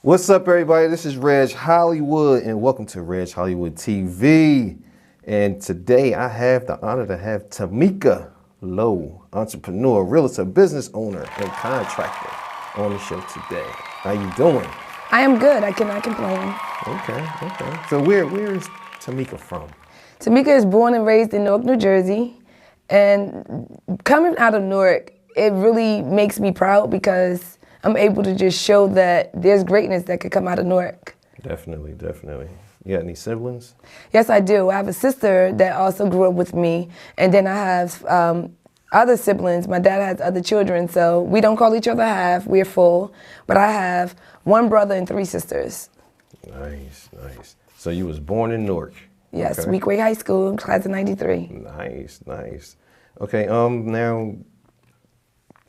What's up, everybody? This is Reg Hollywood, and welcome to Reg Hollywood TV. And today I have the honor to have Tamika Lowe, entrepreneur, realtor, business owner, and contractor on the show today. How you doing? I am good. I cannot complain. Okay. So where is Tamika from? Tamika is born and raised in Newark, New Jersey. And coming out of Newark, it really makes me proud because I'm able to just show that there's greatness that could come out of Newark. Definitely. You got any siblings? Yes, I do. I have a sister that also grew up with me. And then I have other siblings. My dad has other children, so we don't call each other half. We're full. But I have one brother and three sisters. Nice. So you was born in Newark? Yes, okay. Weequahic High School, class of 93. Nice. Okay, now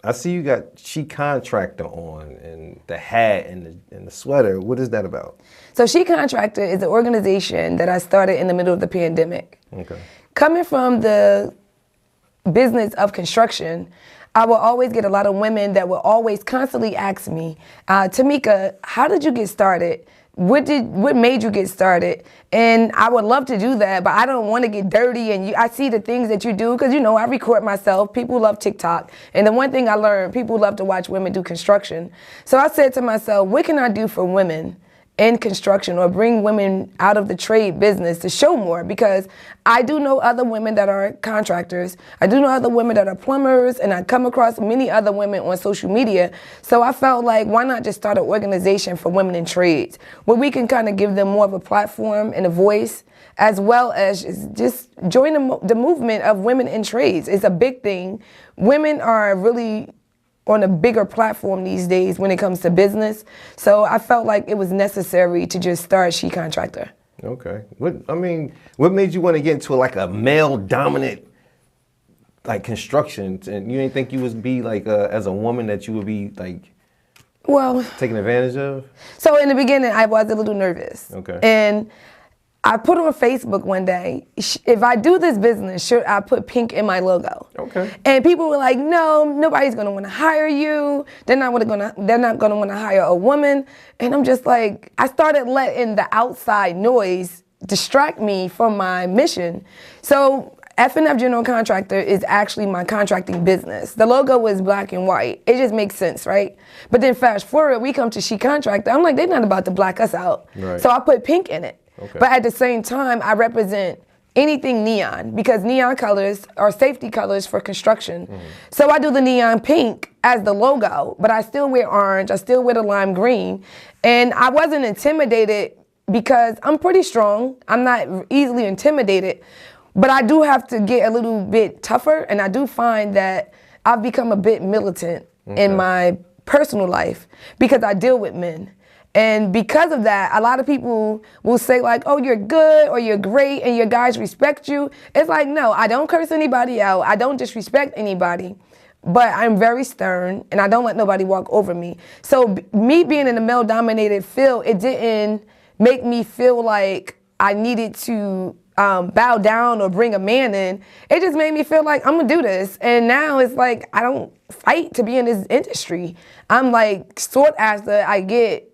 I see you got She Contractor on and the hat and the sweater. What is that about? So She Contractor is an organization that I started in the middle of the pandemic. Okay. Coming from the business of construction, I will always get a lot of women that will always constantly ask me, Tamika, how did you get started? What made you get started? And I would love to do that, but I don't want to get dirty. And I see the things that you do because, I record myself. People love TikTok. And the one thing I learned, people love to watch women do construction. So I said to myself, what can I do for women in construction or bring women out of the trade business to show more? Because I do know other women that are contractors. I do know other women that are plumbers, and I come across many other women on social media. So I felt like, why not just start an organization for women in trades where we can kind of give them more of a platform and a voice, as well as just join the movement of women in trades. It's a big thing. Women are really on a bigger platform these days when it comes to business. So I felt like it was necessary to just start She Contractor. Okay. What made you want to get into a male-dominant construction? And you didn't think you would be as a woman that you would be taken advantage of? So in the beginning, I was a little nervous. Okay. And I put on Facebook one day, if I do this business, should I put pink in my logo? Okay. And people were like, no, nobody's gonna wanna hire you. They're not gonna wanna hire a woman. And I'm just like, I started letting the outside noise distract me from my mission. So F&F General Contractor is actually my contracting business. The logo was black and white. It just makes sense, right? But then fast forward, we come to She Contractor. I'm like, they're not about to black us out. Right. So I put pink in it. Okay. But at the same time, I represent anything neon because neon colors are safety colors for construction. Mm-hmm. So I do the neon pink as the logo, but I still wear orange, I still wear the lime green. And I wasn't intimidated because I'm pretty strong. I'm not easily intimidated, but I do have to get a little bit tougher, and I do find that I've become a bit militant in my personal life because I deal with men. And because of that, a lot of people will say oh, you're good or you're great and your guys respect you. It's like, no, I don't curse anybody out. I don't disrespect anybody, but I'm very stern and I don't let nobody walk over me. So me being in a male-dominated field, it didn't make me feel like I needed to bow down or bring a man in. It just made me feel like I'm gonna do this. And now it's like, I don't fight to be in this industry. I'm sought after. I get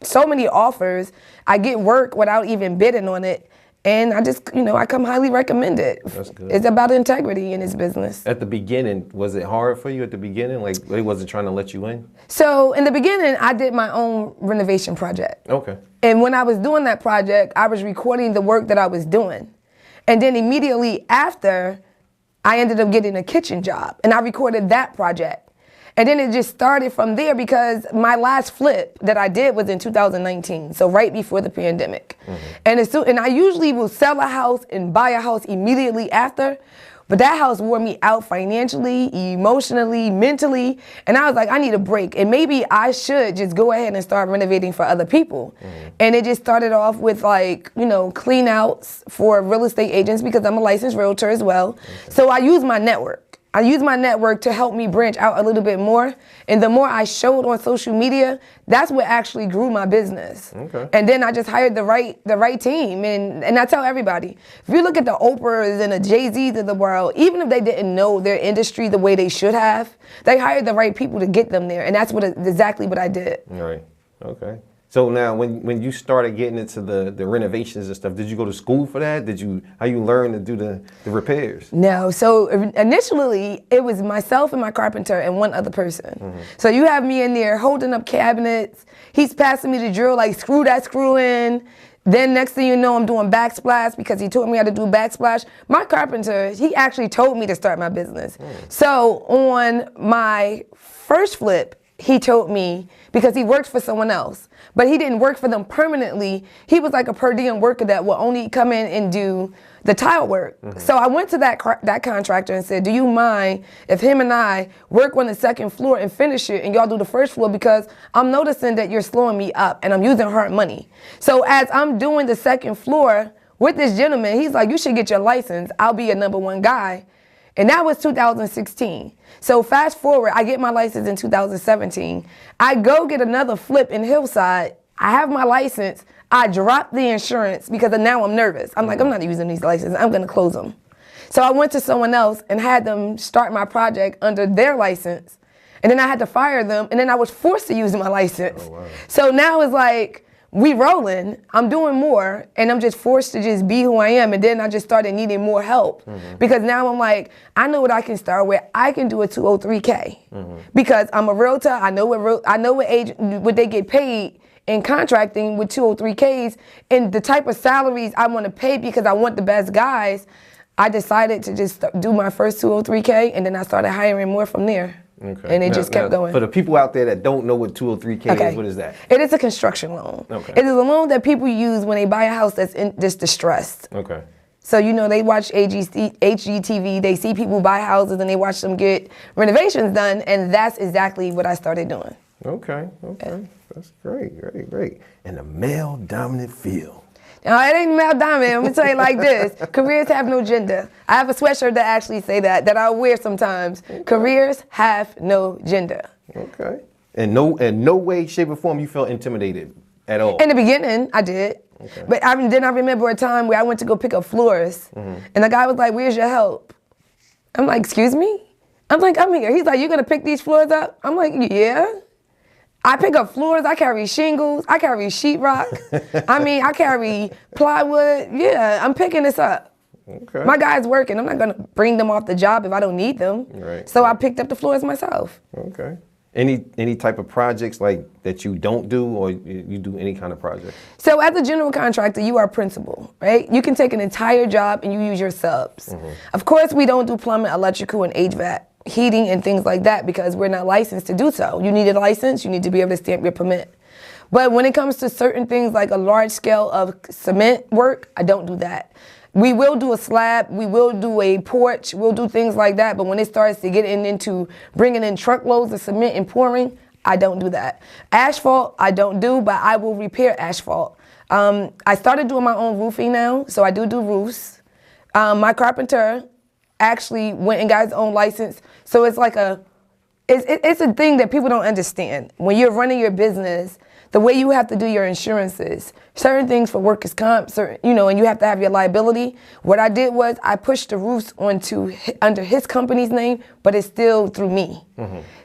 so many offers. I get work without even bidding on it. And I just, I come highly recommended. That's good. It's about integrity in this business. At the beginning, was it hard for you at the beginning? They wasn't trying to let you in? So in the beginning, I did my own renovation project. Okay. And when I was doing that project, I was recording the work that I was doing. And then immediately after, I ended up getting a kitchen job. And I recorded that project. And then it just started from there because my last flip that I did was in 2019, so right before the pandemic. Mm-hmm. And I usually will sell a house and buy a house immediately after, but that house wore me out financially, emotionally, mentally, and I was like, I need a break. And maybe I should just go ahead and start renovating for other people. Mm-hmm. And it just started off with clean outs for real estate agents because I'm a licensed realtor as well. Okay. So I use my network. I use my network to help me branch out a little bit more. And the more I showed on social media, that's what actually grew my business. Okay. And then I just hired the right team. And I tell everybody, if you look at the Oprahs and the Jay-Z's of the world, even if they didn't know their industry the way they should have, they hired the right people to get them there. And that's exactly what I did. Right. Okay. So now, when you started getting into the renovations and stuff, did you go to school for that? How you learn to do the repairs? No. So initially, it was myself and my carpenter and one other person. So you have me in there holding up cabinets. He's passing me the drill, like screw that screw in. Then next thing you know, I'm doing backsplash because he taught me how to do backsplash. My carpenter, he actually told me to start my business. So on my first flip, he told me, because he worked for someone else, but he didn't work for them permanently. He was like a per diem worker that will only come in and do the tile work. So I went to that contractor and said, do you mind if him and I work on the second floor and finish it and y'all do the first floor, because I'm noticing that you're slowing me up and I'm using hard money. So as I'm doing the second floor with this gentleman, he's like, you should get your license. I'll be your #1 guy. And that was 2016. So fast forward, I get my license in 2017. I go get another flip in Hillside. I have my license. I drop the insurance because now I'm nervous. I'm like, I'm not using these licenses. I'm going to close them. So I went to someone else and had them start my project under their license. And then I had to fire them. And then I was forced to use my license. Oh, wow. So now it's like, we rolling, I'm doing more, and I'm just forced to just be who I am. And then I just started needing more help because now I'm like, I know what I can start with. I can do a 203K because I'm a realtor. I know what they get paid in contracting with 203Ks, and the type of salaries I want to pay because I want the best guys. I decided to just do my first 203K, and then I started hiring more from there. Okay. And it just kept going. For the people out there that don't know what 203K is, what is that? It is a construction loan. Okay. It is a loan that people use when they buy a house that's just distressed. Okay. So, you know, they watch HGTV, they see people buy houses and they watch them get renovations done, and that's exactly what I started doing. Okay. Yeah. That's great. In a male-dominant field. No, it ain't male dominant. I'm gonna tell you like this: careers have no gender. I have a sweatshirt that actually say that I wear sometimes. Okay. Careers have no gender. Okay. In no way, shape, or form you felt intimidated at all. In the beginning, I did. Okay. But then I remember a time where I went to go pick up floors, and the guy was like, "Where's your help?" I'm like, "Excuse me?" I'm like, "I'm here." He's like, "You gonna pick these floors up?" I'm like, "Yeah." I pick up floors, I carry shingles, I carry sheetrock. I carry plywood. Yeah, I'm picking this up. Okay. My guy's working. I'm not gonna bring them off the job if I don't need them. Right. So I picked up the floors myself. Okay. Any type of projects like that you don't do, or you do any kind of project? So as a general contractor, you are principal, right? You can take an entire job and you use your subs. Of course, we don't do plumbing, electrical, and HVAC. Heating and things like that because we're not licensed to do so. You need a license, you need to be able to stamp your permit. But when it comes to certain things like a large scale of cement work, I don't do that. We will do a slab, we will do a porch, we'll do things like that, but when it starts to get into bringing in truckloads of cement and pouring, I don't do that. Asphalt, I don't do, but I will repair asphalt. I started doing my own roofing now, so I do roofs. My carpenter actually went and got his own license. So it's like it's a thing that people don't understand. When you're running your business, the way you have to do your insurances, certain things for workers' comp, and you have to have your liability. What I did was I pushed the roofs under his company's name, but it's still through me.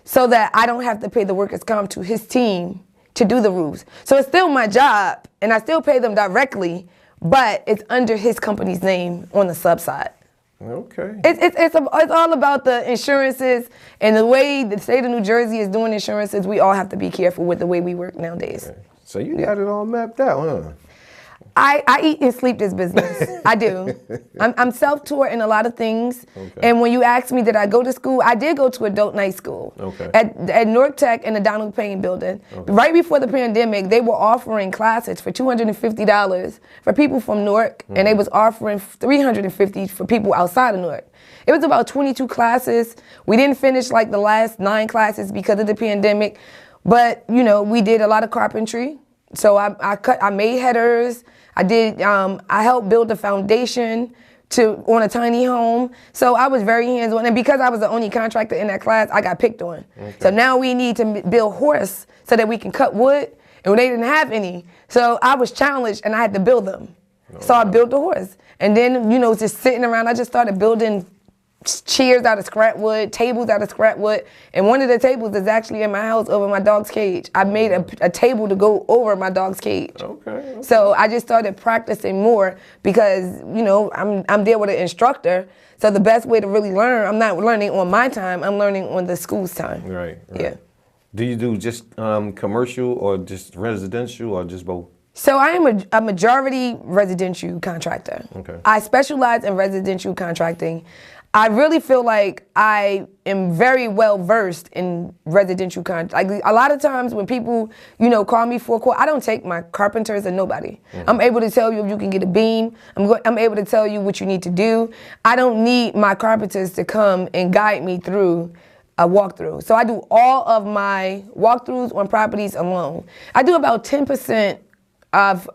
So that I don't have to pay the workers' comp to his team to do the roofs. So it's still my job, and I still pay them directly, but it's under his company's name on the sub side. Okay. It's all about the insurances and the way the state of New Jersey is doing insurances. We all have to be careful with the way we work nowadays. Okay. So you got it all mapped out, huh? I eat and sleep this business. I do. I'm self-taught in a lot of things. Okay. And when you ask me did I go to school, I did go to adult night school. Okay. At North Tech in the Donald Payne building. Okay. Right before the pandemic, they were offering classes for $250 for people from Newark, and they was offering $350 for people outside of Newark. It was about 22 classes. We didn't finish like the last 9 classes because of the pandemic, but we did a lot of carpentry. So I made headers. I helped build the foundation on a tiny home. So I was very hands-on. And because I was the only contractor in that class, I got picked on. Okay. So now we need to build horse so that we can cut wood. And they didn't have any. So I was challenged and I had to build them. So I built the horse. And then, just sitting around, I just started building chairs out of scrap wood, tables out of scrap wood, and one of the tables is actually in my house over my dog's cage. I made a table to go over my dog's cage. Okay. So I just started practicing more because, you know, I'm there with an instructor. So the best way to really learn, I'm not learning on my time, I'm learning on the school's time. Right. Yeah. Do you do just commercial or just residential or just both? So I am a majority residential contractor. Okay. I specialize in residential contracting. I really feel like I am very well versed in residential contract. Like a lot of times when people, you know, call me for a quote, I don't take my carpenters and nobody. Mm-hmm. I'm able to tell you if you can get a beam. I'm able to tell you what you need to do. I don't need my carpenters to come and guide me through a walkthrough. So I do all of my walkthroughs on properties alone. I do about 10% of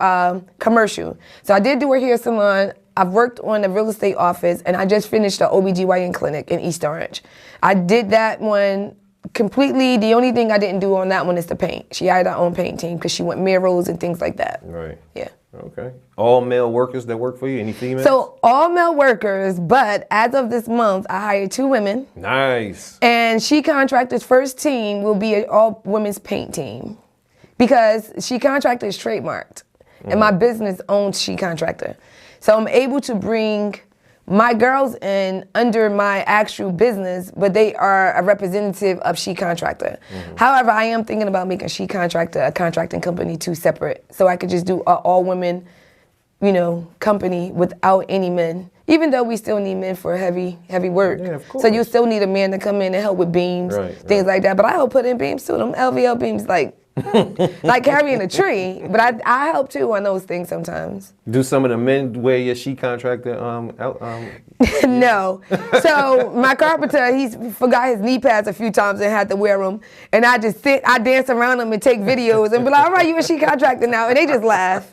commercial. So I did do a hair salon. I've worked on a real estate office, and I just finished the OBGYN clinic in East Orange. I did that one completely. The only thing I didn't do on that one is the paint. She hired her own paint team because she went mirrors and things like that. Right. Yeah. Okay. All male workers that work for you? Any females? So all male workers, but as of this month, I hired 2 women. Nice. And She Contractor's first team will be an all women's paint team because She Contractor is trademarked, and my business owns She Contractor. So I'm able to bring my girls in under my actual business, but they are a representative of She Contractor. Mm-hmm. However, I am thinking about making She Contractor a contracting company too separate, so I could just do an all women, you know, company without any men. Even though we still need men for heavy work. Yeah, of course. So you still need a man to come in and help with beams, things like that. But I help put in beams too. Them LVL beams like carrying a tree, but I help too on those things sometimes. Do some of the men wear your She Contractor No. So my carpenter, he's forgot his knee pads a few times and had to wear them. And I dance around them and take videos and be like, all right, you a She Contractor now. And they just laugh.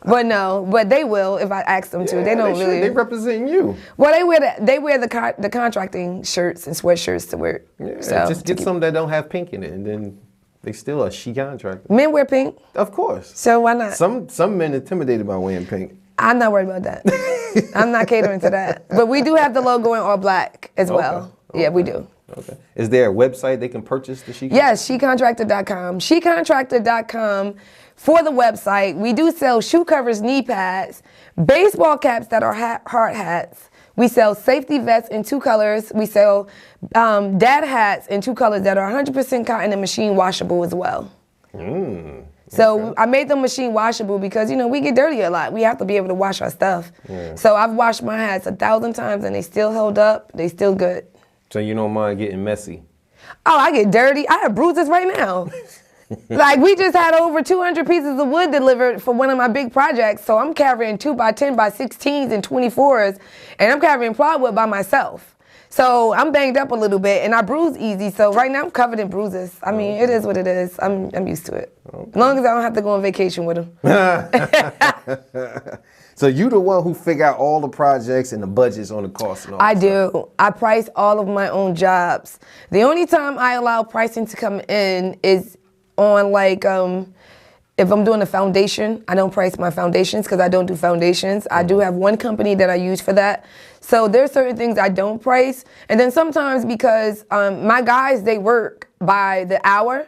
But they will if I ask them to. They don't really. They represent you. Well, they wear the contracting shirts and sweatshirts to wear. Yeah, so, just get some that don't have pink in it, and then they still a She Contractor. Men wear pink? Of course. So why not? Some men intimidated by wearing pink. I'm not worried about that. I'm not catering to that. But we do have the logo in all black as well. Okay. Yeah, we do. Okay. Is there a website they can purchase the She Contractor? Yes, shecontractor.com. Shecontractor.com for the website. We do sell shoe covers, knee pads, baseball caps that are hard hats. We sell safety vests in 2 colors. We sell dad hats in 2 colors that are 100% cotton and machine washable as well. So I made them machine washable because, you know, we get dirty a lot. We have to be able to wash our stuff. Yeah. So I've washed my hats 1,000 times and they still held up. They still good. So you don't mind getting messy? Oh, I get dirty. I have bruises right now. Like, we just had over 200 pieces of wood delivered for one of my big projects, so I'm carrying 2x10x16s and 24s, and I'm carrying plywood by myself. So I'm banged up a little bit, and I bruise easy, so right now I'm covered in bruises. I mean, it is what it is. I'm used to it. Okay. As long as I don't have to go on vacation with them. So you the one who figure out all the projects and the budgets on the cost and all I do. I price all of my own jobs. The only time I allow pricing to come in is on like if I'm doing a foundation. I don't price my foundations because I don't do foundations. I do have one company that I use for that. So there's certain things I don't price. And then sometimes because my guys, they work by the hour,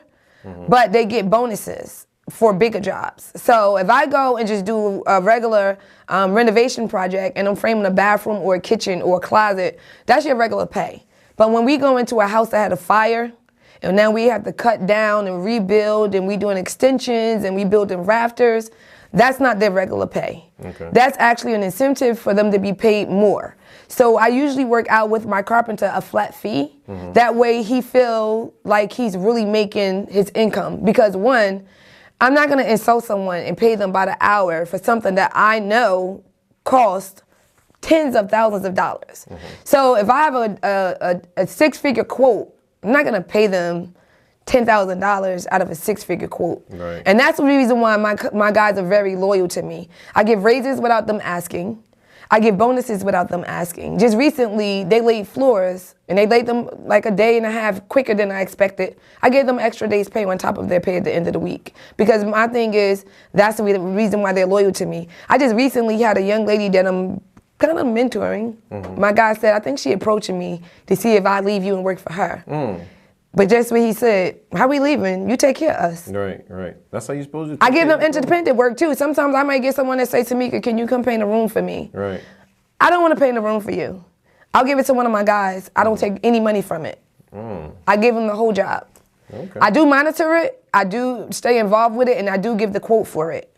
but they get bonuses for bigger jobs. So if I go and just do a regular renovation project and I'm framing a bathroom or a kitchen or a closet, that's your regular pay. But when we go into a house that had a fire, and now we have to cut down and rebuild, and we doing extensions, and we building rafters, that's not their regular pay. Okay. That's actually an incentive for them to be paid more. So I usually work out with my carpenter a flat fee. That way he feel like he's really making his income. Because one, I'm not gonna insult someone and pay them by the hour for something that I know costs tens of thousands of dollars. So if I have a 6-figure quote, I'm not gonna pay them $10,000 out of a 6-figure quote. Right. And that's the reason why my guys are very loyal to me. I give raises without them asking. I give bonuses without them asking. Just recently, they laid floors, and they laid them like a day and a half quicker than I expected. I gave them extra days pay on top of their pay at the end of the week. Because my thing is, that's the reason why they're loyal to me. I just recently had a young lady that I'm kind of mentoring. My guy said, I think she approaching me to see if I leave you and work for her. But just what he said, how we leaving? You take care of us. Right. That's how you supposed to. I give them independent work too. Sometimes I might get someone that say, Tamika, can you come paint a room for me? Right. I don't want to paint a room for you. I'll give it to one of my guys. I don't take any money from it. I give them the whole job. Okay. I do monitor it. I do stay involved with it, and I do give the quote for it.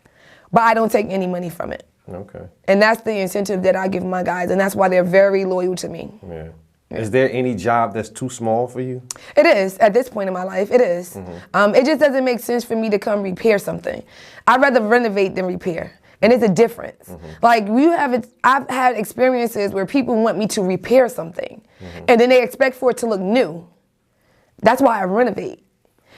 But I don't take any money from it. Okay. And that's the incentive that I give my guys, and that's why they're very loyal to me. Yeah. Is there any job that's too small for you? It is, at this point in my life, it is. It just doesn't make sense for me to come repair something. I'd rather renovate than repair. And it's a difference. Like I've had experiences where people want me to repair something, and then they expect for it to look new. That's why I renovate.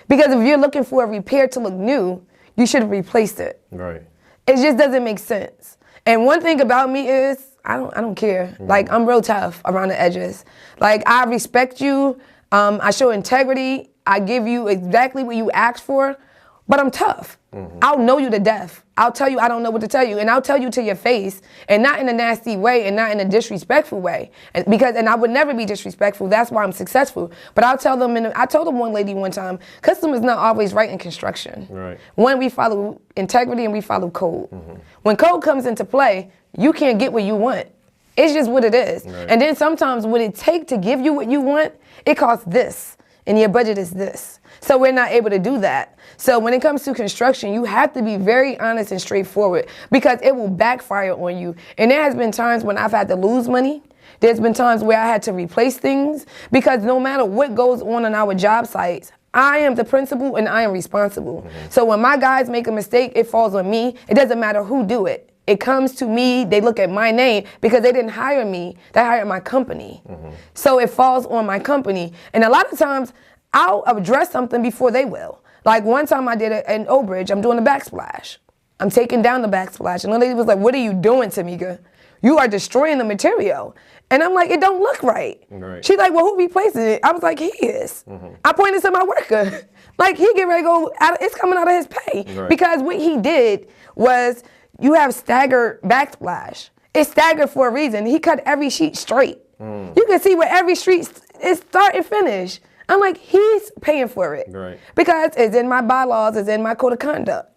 Because if you're looking for a repair to look new, you should have replaced it. Right. It just doesn't make sense. And one thing about me is I don't care. Like, I'm real tough around the edges. Like, I respect you. I show integrity. I give you exactly what you asked for, but I'm tough. I'll know you to death. I'll tell you I don't know what to tell you, and I'll tell you to your face, and not in a nasty way, and not in a disrespectful way. And I would never be disrespectful. That's why I'm successful. But I'll tell them. I told them one lady one time, customers not always right in construction. Right. One, we follow integrity and we follow code. When code comes into play, you can't get what you want. It's just what it is. Right. And then sometimes what it takes to give you what you want, it costs this, and your budget is this. So we're not able to do that. So when it comes to construction, you have to be very honest and straightforward, because it will backfire on you. And there has been times when I've had to lose money. There's been times where I had to replace things, because no matter what goes on our job sites, I am the principal and I am responsible. So when my guys make a mistake, it falls on me. It doesn't matter who do it. It comes to me, they look at my name, because they didn't hire me, they hired my company. So it falls on my company. And a lot of times, I'll address something before they will. Like one time I did an Old Bridge, I'm doing a backsplash. I'm taking down the backsplash, and the lady was like, what are you doing, Tamika? You are destroying the material. And I'm like, it don't look right. She's like, well, who replaces it? I was like, he is. I pointed to my worker. Like, he get ready to go, it's coming out of his pay. Because what he did was, you have staggered backsplash. It's staggered for a reason. He cut every sheet straight. You can see where every sheet is start and finish. I'm like, he's paying for it. Because it's in my bylaws, it's in my code of conduct.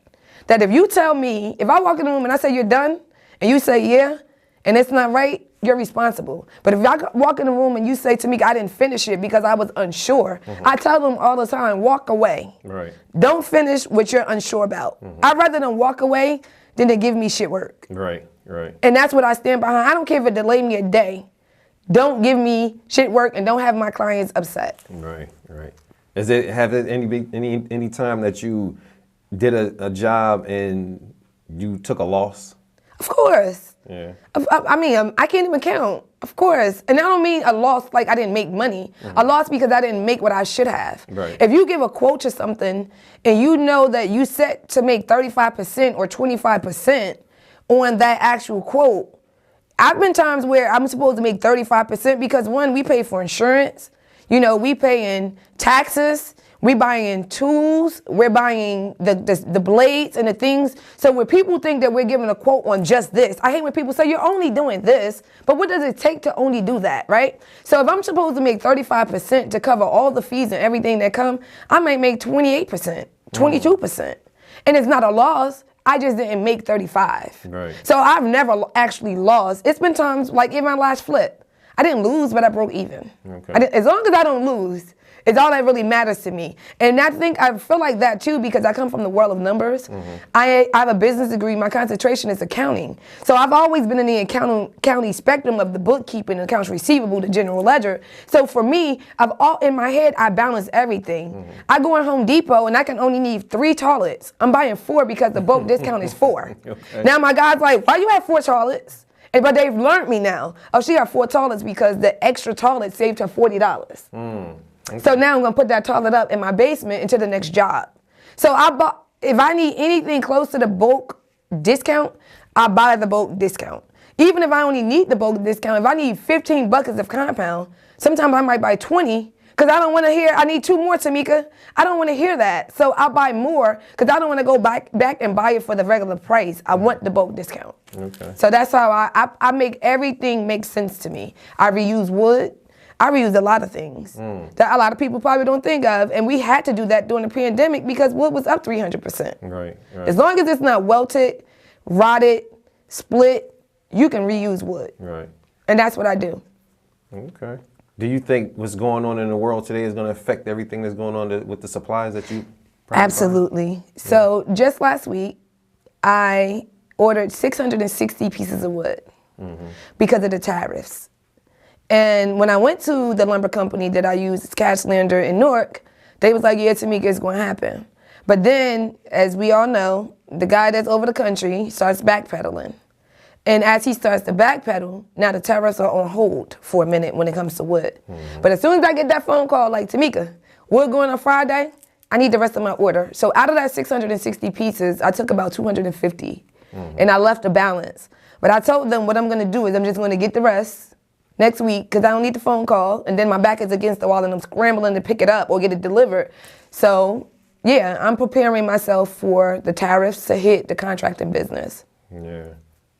That if you tell me, if I walk in the room and I say you're done, and you say yeah, and it's not right, you're responsible. But if I walk in the room and you say to me, I didn't finish it because I was unsure, I tell them all the time, walk away. Don't finish what you're unsure about. I'd rather them walk away than to give me shit work. And that's what I stand behind. I don't care if it delayed me a day. Don't give me shit work and don't have my clients upset. Have there any time that you did a job and you took a loss? Of course. Yeah. I mean, I can't even count. Of course. And I don't mean a loss like I didn't make money. A loss because I didn't make what I should have. If you give a quote to something and you know that you set to make 35% or 25% on that actual quote, I've been times where I'm supposed to make 35% because, one, we pay for insurance. You know, we pay in taxes. We buying tools. We're buying the blades and the things. So when people think that we're giving a quote on just this, I hate when people say, you're only doing this, but what does it take to only do that, right? So if I'm supposed to make 35% to cover all the fees and everything that come, I might make 28%, 22%. And it's not a loss. I just didn't make 35. So I've never actually lost. It's been times, like in my last flip, I didn't lose, but I broke even. As long as I don't lose, it's all that really matters to me. And I feel like that too, because I come from the world of numbers. I have a business degree. My concentration is accounting. So I've always been in the accounting spectrum of the bookkeeping, accounts receivable, the general ledger. So for me, in my head, I balance everything. I go in Home Depot and I can only need 3 toilets. I'm buying 4 because the bulk discount is 4. Now my guy's like, why you have 4 toilets? But they've learned me now. Oh, she got 4 toilets because the extra toilet saved her $40. So now I'm gonna put that toilet up in my basement until the next job. So if I need anything close to the bulk discount, I buy the bulk discount. Even if I only need the bulk discount, if I need 15 buckets of compound, sometimes I might buy 20 Because I don't want to hear, I need 2 more, Tamika. I don't want to hear that. So I buy more because I don't want to go back and buy it for the regular price. I want the bulk discount. Okay. So that's how I make everything make sense to me. I reuse wood. I reuse a lot of things that a lot of people probably don't think of. And we had to do that during the pandemic because wood was up 300%. Right. As long as it's not welted, rotted, split, you can reuse wood. Right. And that's what I do. Okay. Do you think what's going on in the world today is going to affect everything that's going on with the supplies that you probably Absolutely. Buy? So just last week, I ordered 660 pieces of wood because of the tariffs. And when I went to the lumber company that I use, it's Cashlander in Newark, they was like, yeah, Tamika, it's going to happen. But then, as we all know, the guy that's over the country starts backpedaling. And as he starts to backpedal, now the tariffs are on hold for a minute when it comes to wood. But as soon as I get that phone call, like, Tamika, wood going on Friday, I need the rest of my order. So out of that 660 pieces, I took about 250, and I left a balance. But I told them what I'm going to do is I'm just going to get the rest next week because I don't need the phone call, and then my back is against the wall and I'm scrambling to pick it up or get it delivered. So, yeah, I'm preparing myself for the tariffs to hit the contracting business. Yeah.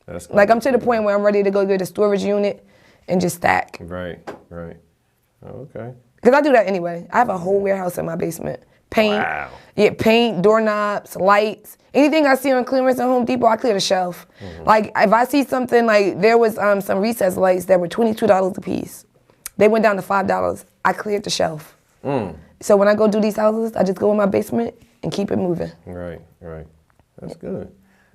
That's like I'm to the point where I'm ready to go get a storage unit and just stack. Right, right. Okay. Because I do that anyway. I have a whole warehouse in my basement. Paint, Wow. Yeah, paint, doorknobs, lights. Anything I see on clearance at Home Depot, I clear the shelf. Like if I see something like there was some recess lights that were $22 a piece. They went down to $5. I cleared the shelf. So when I go do these houses, I just go in my basement and keep it moving. Right, right. That's good.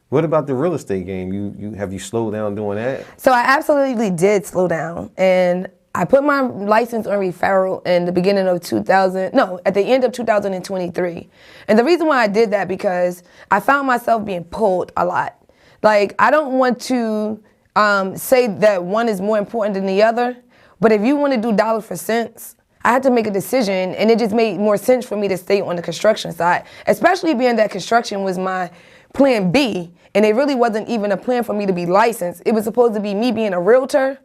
What about the real estate game? Have you slowed down doing that? So I absolutely did slow down, and I put my license on referral in the beginning of at the end of 2023. And the reason why I did that because I found myself being pulled a lot. Like I don't want to say that one is more important than the other, but if you want to do dollars for cents, I had to make a decision, and it just made more sense for me to stay on the construction side, especially being that construction was my plan B, and it really wasn't even a plan for me to be licensed. It was supposed to be me being a realtor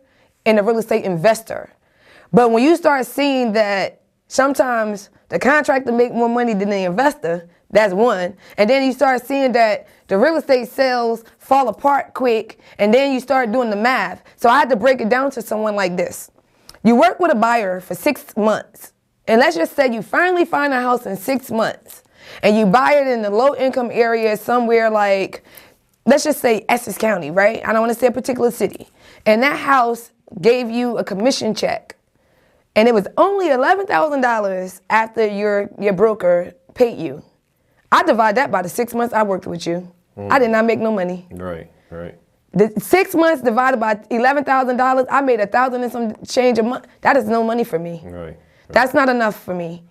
and a real estate investor. But when you start seeing that sometimes the contractor make more money than the investor, that's one. And then you start seeing that the real estate sales fall apart quick, and then you start doing the math. So I had to break it down to someone like this. You work with a buyer for 6 months, and let's just say you finally find a house in 6 months, and you buy it in the low-income area somewhere like, let's just say Essex County, right? I don't want to say a particular city. And that house gave you a commission check, and it was only $11,000 after your broker paid you. I divide that by the 6 months I worked with you. I did not make no money. Right, right. The 6 months divided by $11,000, I made $1,000 and some change a month. That is no money for me. Right. That's not enough for me.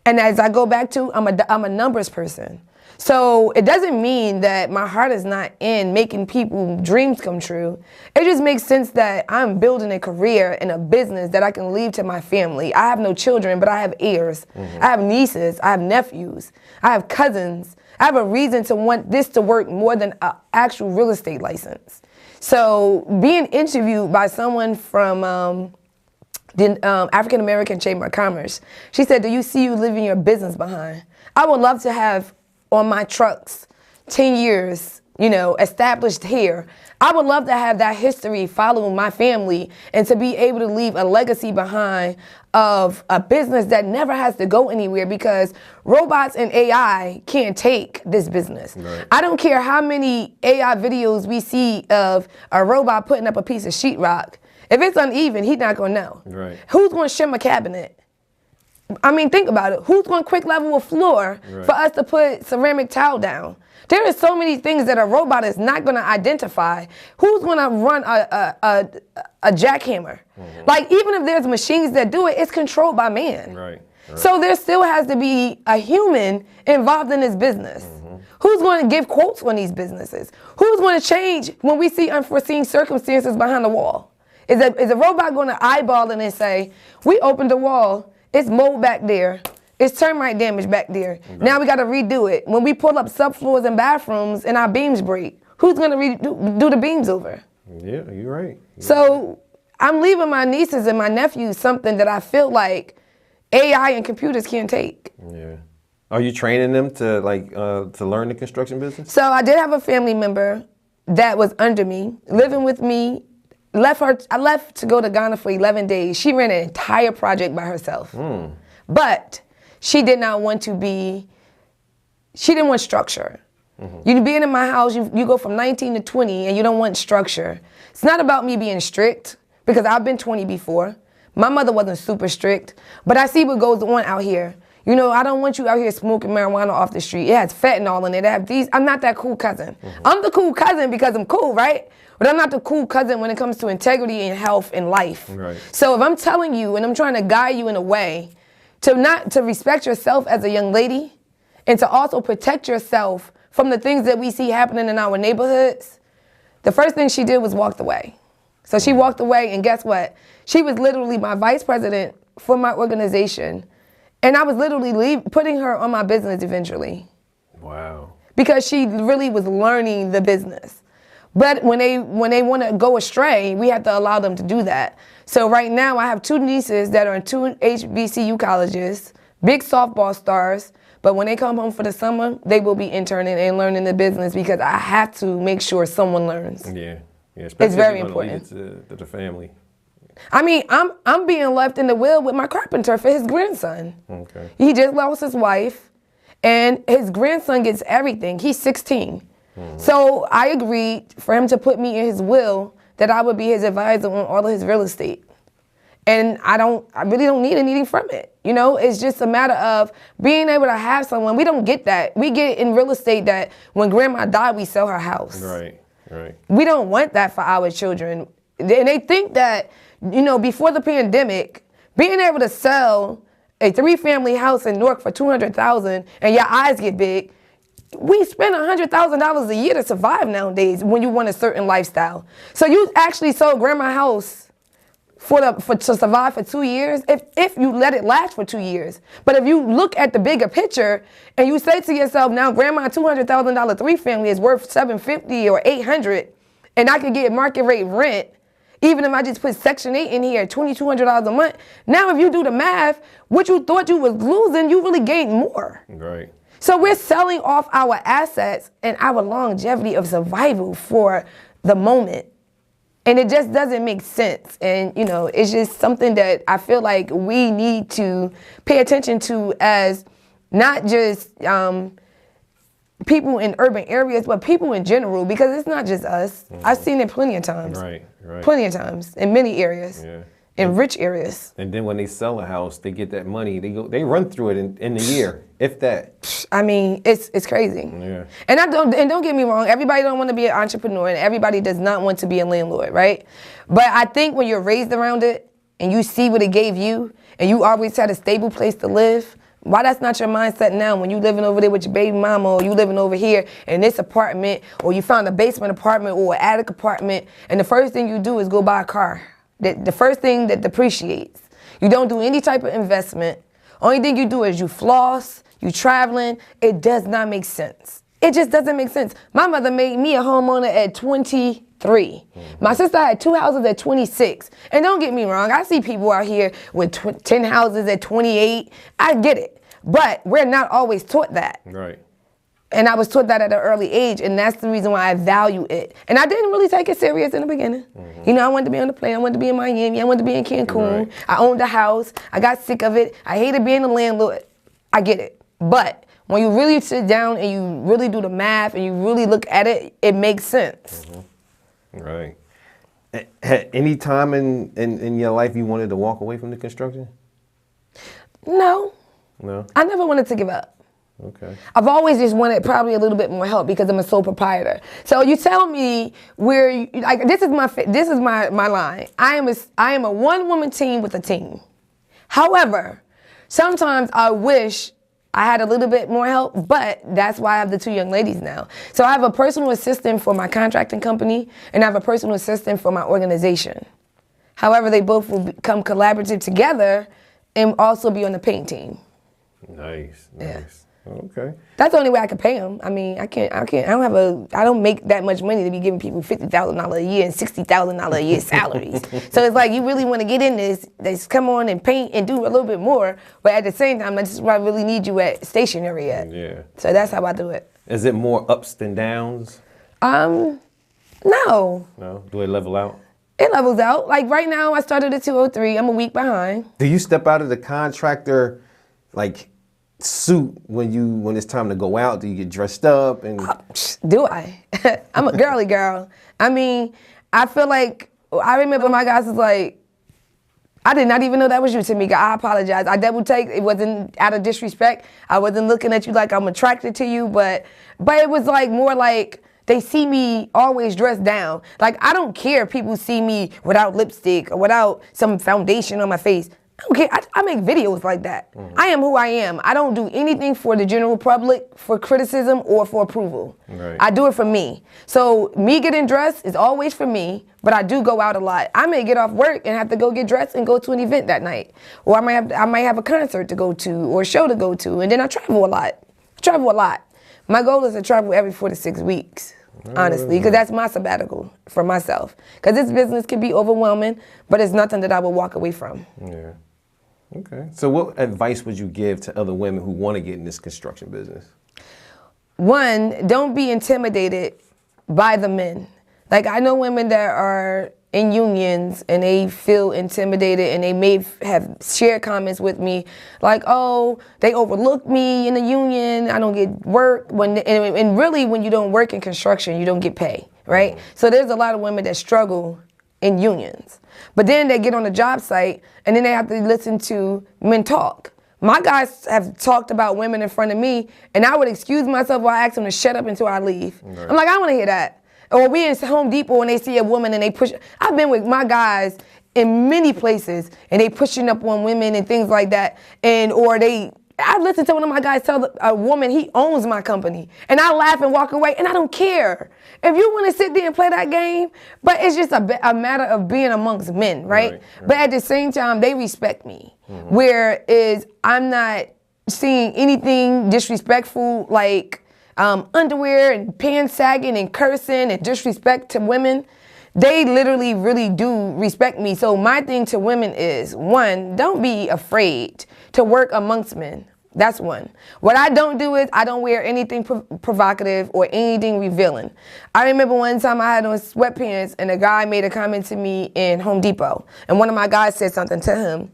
And as I go back to, I'm a numbers person. So it doesn't mean that my heart is not in making people's dreams come true. It just makes sense that I'm building a career and a business that I can leave to my family. I have no children, but I have heirs. I have nieces. I have nephews. I have cousins. I have a reason to want this to work more than an actual real estate license. So being interviewed by someone from the African American Chamber of Commerce, she said, do you see you leaving your business behind? I would love to have on my trucks 10 years, established here. I would love to have that history following my family and to be able to leave a legacy behind of a business that never has to go anywhere because robots and AI can't take this business. Right. I don't care how many AI videos we see of a robot putting up a piece of sheetrock. If it's uneven, he's not going to know. Right. Who's going to shim a cabinet? I mean, think about it. Who's going to quick level a floor for us to put ceramic tile down? There are so many things that a robot is not going to identify. Who's going to run a jackhammer? Like, even if there's machines that do it, it's controlled by man. Right. So there still has to be a human involved in this business. Who's going to give quotes on these businesses? Who's going to change when we see unforeseen circumstances behind the wall? Is a robot going to eyeball it and say, we opened the wall, it's mold back there, it's termite damage back there. Okay. Now we got to redo it. When we pull up subfloors and bathrooms and our beams break, who's going to do the beams over? Yeah, you're right. So I'm leaving my nieces and my nephews something that I feel like AI and computers can't take. Yeah. Are you training them to to learn the construction business? So I did have a family member that was under me, living with me. I left to go to Ghana for 11 days. She ran an entire project by herself. But she did not want she didn't want structure. You being in my house, you go from 19 to 20 and you don't want structure. It's not about me being strict, because I've been 20 before. My mother wasn't super strict, but I see what goes on out here. You know, I don't want you out here smoking marijuana off the street. It has fentanyl in it. I'm not that cool cousin. I'm the cool cousin because I'm cool, right? But I'm not the cool cousin when it comes to integrity and health and life. Right. So if I'm telling you and I'm trying to guide you in a way to respect yourself as a young lady and to also protect yourself from the things that we see happening in our neighborhoods, the first thing she did was walked away. So she walked away, and guess what? She was literally my vice president for my organization. And I was literally putting her on my business eventually. Wow. Because she really was learning the business. But when they want to go astray, we have to allow them to do that. So right now I have 2 nieces that are in 2 HBCU colleges, big softball stars. But when they come home for the summer, they will be interning and learning the business, because I have to make sure someone learns. Yeah. It's very important. To the family. I mean, I'm being left in the will with my carpenter for his grandson. Okay. He just lost his wife, and his grandson gets everything. He's 16. So I agreed for him to put me in his will that I would be his advisor on all of his real estate. And I really don't need anything from it. You know, it's just a matter of being able to have someone. We don't get that. We get in real estate that when grandma died, we sell her house. Right. We don't want that for our children. And they think that, you know, before the pandemic, being able to sell a 3-family house in Newark for $200,000 and your eyes get big, we spend $100,000 a year to survive nowadays when you want a certain lifestyle. So you actually sold grandma's house to survive for 2 years, if you let it last for 2 years. But if you look at the bigger picture and you say to yourself, now grandma $200,000 3-family is worth $750 or $800, and I could get market rate rent, even if I just put Section 8 in here, $2,200 a month. Now if you do the math, what you thought you was losing, you really gained more. Right. So we're selling off our assets and our longevity of survival for the moment. And it just doesn't make sense. And, you know, it's just something that I feel like we need to pay attention to as not just people in urban areas, but people in general, because it's not just us. I've seen it plenty of times. Right. Plenty of times in many areas. Yeah. In rich areas. And then when they sell a house, they get that money. They run through it in a year, if that. I mean, it's crazy. Yeah. And don't get me wrong. Everybody don't want to be an entrepreneur, and everybody does not want to be a landlord, right? But I think when you're raised around it and you see what it gave you, and you always had a stable place to live, why that's not your mindset now when you living over there with your baby mama, or you living over here in this apartment, or you found a basement apartment or an attic apartment, and the first thing you do is go buy a car. The first thing that depreciates. You don't do any type of investment. Only thing you do is you floss, you traveling. It does not make sense. It just doesn't make sense. My mother made me a homeowner at 23. My sister had 2 houses at 26. And don't get me wrong, I see people out here with 10 houses at 28. I get it. But we're not always taught that. Right. And I was taught that at an early age, and that's the reason why I value it. And I didn't really take it serious in the beginning. You know, I wanted to be on the plane, I wanted to be in Miami, I wanted to be in Cancun. Right. I owned a house, I got sick of it, I hated being a landlord. I get it. But when you really sit down and you really do the math and you really look at it, it makes sense. Right. At any time in your life you wanted to walk away from the construction? No. I never wanted to give up. Okay. I've always just wanted probably a little bit more help because I'm a sole proprietor. So you tell me where, like, this is my line. I am a one-woman team with a team. However, sometimes I wish I had a little bit more help, but that's why I have the 2 young ladies now. So I have a personal assistant for my contracting company, and I have a personal assistant for my organization. However, they both will become collaborative together and also be on the paint team. Nice. Yeah. Okay. That's the only way I can pay them. I mean, I don't make that much money to be giving people $50,000 a year and $60,000 a year salaries. So it's like, you really want to get in this, just come on and paint and do a little bit more, but at the same time, that's where I really need you at stationary at. Yeah. So that's how I do it. Is it more ups than downs? No. No? Do it level out? It levels out. Like right now, I started at 203. I'm a week behind. Do you step out of the contractor, like, suit when it's time to go out? Do you get dressed up? And Do I? I'm a girly girl. I mean, I feel like, I remember my guys was like, I did not even know that was you, Tamika. I apologize. I double take. It wasn't out of disrespect. I wasn't looking at you like I'm attracted to you, but it was like more like they see me always dressed down. Like, I don't care if people see me without lipstick or without some foundation on my face. I don't care. I make videos like that. Mm-hmm. I am who I am. I don't do anything for the general public, for criticism, or for approval. Right. I do it for me. So me getting dressed is always for me, but I do go out a lot. I may get off work and have to go get dressed and go to an event that night. Or I might have a concert to go to or a show to go to, and then I travel a lot. My goal is to travel every 4 to 6 weeks. Honestly, because that's my sabbatical for myself. Because this business can be overwhelming, but it's nothing that I will walk away from. Yeah. Okay. So what advice would you give to other women who want to get in this construction business? One, don't be intimidated by the men. Like, I know women that are in unions and they feel intimidated, and they may have shared comments with me like, oh, they overlooked me in the union, I don't get work. And really, when you don't work in construction, you don't get pay, right? Mm-hmm. So there's a lot of women that struggle in unions. But then they get on the job site and then they have to listen to men talk. My guys have talked about women in front of me, and I would excuse myself while I ask them to shut up until I leave. Right. I'm like, I don't want to hear that. Or we in Home Depot and they see a woman and they push. I've been with my guys in many places and they pushing up on women and things like that. I listened to one of my guys tell a woman he owns my company, and I laugh and walk away, and I don't care. If you want to sit there and play that game, but it's just a matter of being amongst men, right? But at the same time, they respect me. Mm-hmm. Whereas I'm not seeing anything disrespectful like underwear and pants sagging and cursing and disrespect to women. They literally really do respect me. So my thing to women is, one, don't be afraid to work amongst men. That's one. What I don't do is I don't wear anything provocative or anything revealing. I remember one time I had on sweatpants and a guy made a comment to me in Home Depot. And one of my guys said something to him.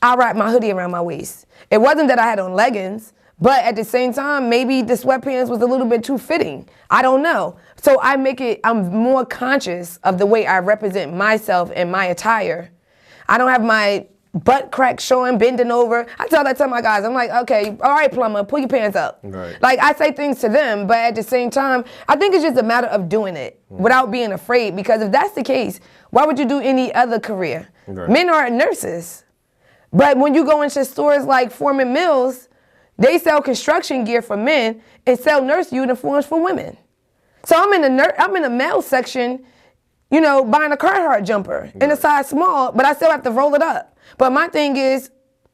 I wrapped my hoodie around my waist. It wasn't that I had on leggings, but at the same time, maybe the sweatpants was a little bit too fitting. I don't know. So I'm more conscious of the way I represent myself and my attire. I don't have my butt crack showing, bending over. I tell that to my guys. I'm like, okay, all right, plumber, pull your pants up. Right. Like, I say things to them, but at the same time, I think it's just a matter of doing it without being afraid. Because if that's the case, why would you do any other career? Right. Men are nurses. But when you go into stores like Foreman Mills, they sell construction gear for men and sell nurse uniforms for women. So I'm in the male section, you know, buying a Carhartt jumper in a size small, but I still have to roll it up. But my thing is,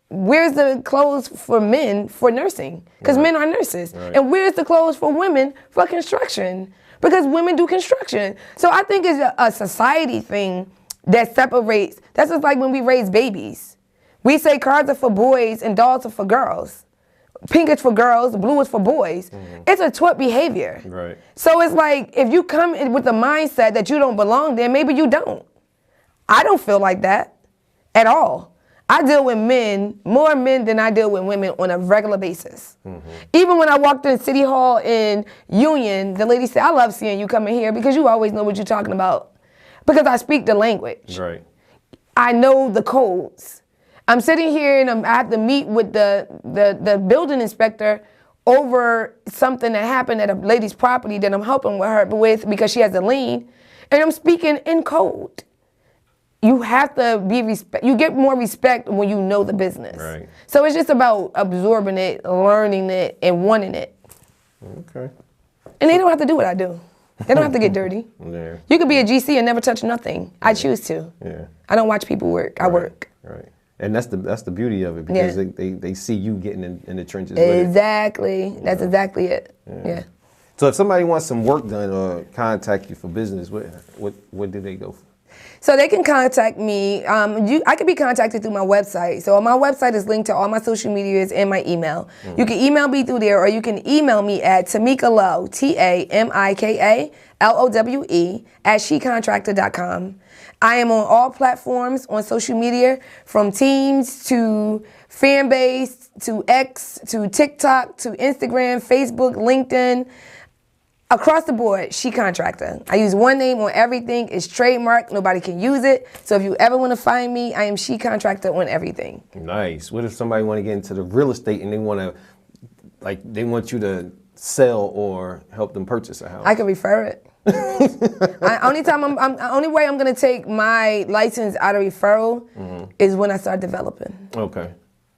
where's the clothes for men for nursing? Because men are nurses. Right. And where's the clothes for women for construction? Because women do construction. So I think it's a society thing that separates. That's just like when we raise babies. We say cars are for boys and dolls are for girls. Pink is for girls, blue is for boys. Mm-hmm. It's a taught behavior. Right. So it's like, if you come in with the mindset that you don't belong there, maybe you don't. I don't feel like that at all. I deal with men, more men than I deal with women on a regular basis. Mm-hmm. Even when I walked in City Hall in Union, the lady said, I love seeing you coming here because you always know what you're talking about. Because I speak the language. Right. I know the codes. I'm sitting here and I have to meet with the building inspector over something that happened at a lady's property that I'm helping her with because she has a lien, and I'm speaking in code. You have to be you get more respect when you know the business. Right. So it's just about absorbing it, learning it, and wanting it. Okay. And they don't have to do what I do. They don't have to get dirty. Yeah. You could be a GC and never touch nothing. I choose to. Yeah. I don't watch people work. I work. Right. And that's the beauty of it, because they see you getting in the trenches with it. Exactly. That's exactly it. Yeah. So if somebody wants some work done or contact you for business, what do they go for? So they can contact me. I can be contacted through my website. So my website is linked to all my social medias and my email. You can email me through there, or you can email me at Tamika Lowe, TAMIKALOWE @shecontractor.com. I am on all platforms on social media, from Teams to Fanbase to X to TikTok to Instagram, Facebook, LinkedIn. Across the board, She Contractor. I use one name on everything. It's trademarked. Nobody can use it. So if you ever want to find me, I am She Contractor on everything. Nice. What if somebody want to get into the real estate and they want you to sell or help them purchase a house? I can refer it. Only way I'm gonna take my license out of referral is when I start developing. Okay.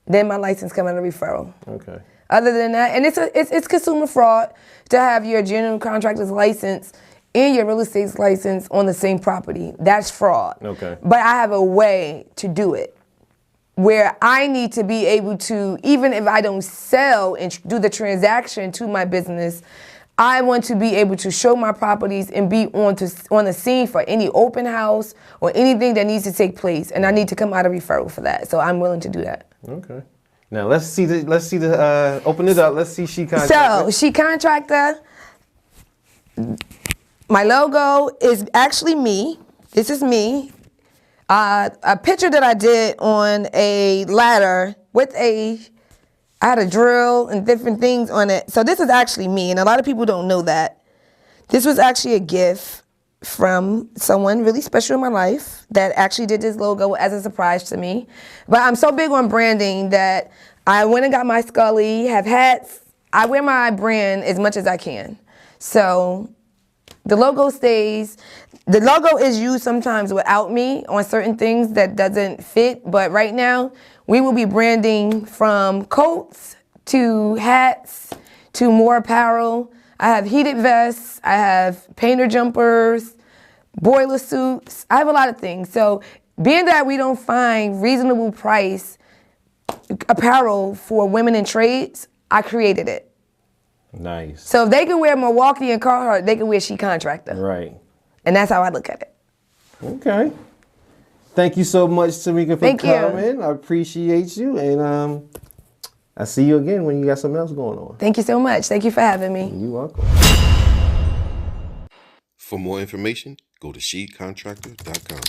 Then my license come out of referral. Okay. Other than that, and it's consumer fraud to have your general contractor's license and your real estate license on the same property. That's fraud. Okay. But I have a way to do it where I need to be able to, even if I don't sell and do the transaction to my business, I want to be able to show my properties and be on the scene for any open house or anything that needs to take place, and I need to come out of referral for that. So I'm willing to do that. Okay. Now let's see the open it up. Let's see She Contractor. So She Contractor. My logo is actually me. This is me. A picture that I did on a ladder with I had a drill and different things on it. So this is actually me, and a lot of people don't know that. This was actually a gift from someone really special in my life that actually did this logo as a surprise to me. But I'm so big on branding that I went and got my Scully, have hats. I wear my brand as much as I can. So the logo stays. The logo is used sometimes without me on certain things that doesn't fit, but right now we will be branding from coats to hats to more apparel. I have heated vests, I have painter jumpers, boiler suits. I have a lot of things. So being that we don't find reasonable price apparel for women in trades, I created it. Nice. So if they can wear Milwaukee and Carhartt, they can wear She Contractor. Right. And that's how I look at it. Okay. Thank you so much, Tamika, for coming. I appreciate you, and I'll see you again when you got something else going on. Thank you so much. Thank you for having me. You're welcome. For more information, go to shecontractor.com.